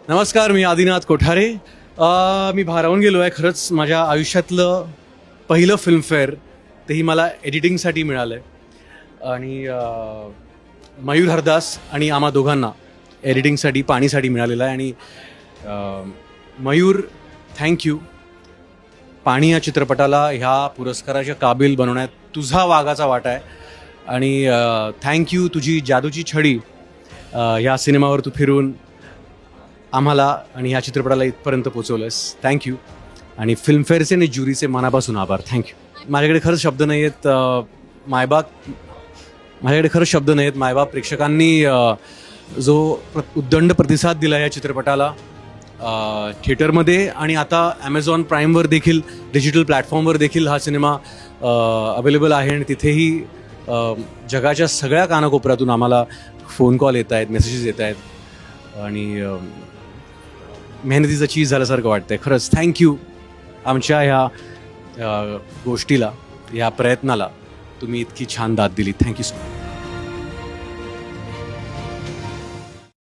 नमस्कार, मी आदिनाथ कोठारे. मी भारावून गेलो आहे. खरंच माझ्या आयुष्यातलं पहिलं फिल्मफेअर तेही मला एडिटिंगसाठी मिळालं आहे. आणि मयूर हरदास आणि आम्हा दोघांना एडिटिंगसाठी पाणीसाठी मिळालेलं आहे. आणि मयूर, थँक्यू. पाणी या चित्रपटाला ह्या पुरस्काराच्या काबिल बनवण्यात तुझा वाघाचा वाटा आहे. आणि थँक्यू, तुझी जादूची छडी ह्या सिनेमावर तू फिरून आम्हाला आणि ह्या चित्रपटाला इथपर्यंत पोचवलंस. थँक्यू. आणि फिल्मफेअरचे आणि ज्युरीचे मनापासून आभार. थँक्यू. माझ्याकडे खरंच शब्द नाही आहेत. मायबाप प्रेक्षकांनी जो उद्दंड प्रतिसाद दिला या चित्रपटाला थिएटरमध्ये आणि आता ॲमेझॉन प्राईमवर देखील, डिजिटल प्लॅटफॉर्मवर देखील हा सिनेमा अवेलेबल आहे. आणि तिथेही जगाच्या सगळ्या कानाकोपऱ्यातून आम्हाला फोन कॉल येत आहेत, मेसेजेस येत आहेत. आणि मेहनतीचं चीज झाल्यासारखं वाटतं आहे. खरंच थँक्यू. आमच्या ह्या गोष्टीला, ह्या प्रयत्नाला तुम्ही इतकी छान दाद दिली. Thank you so much.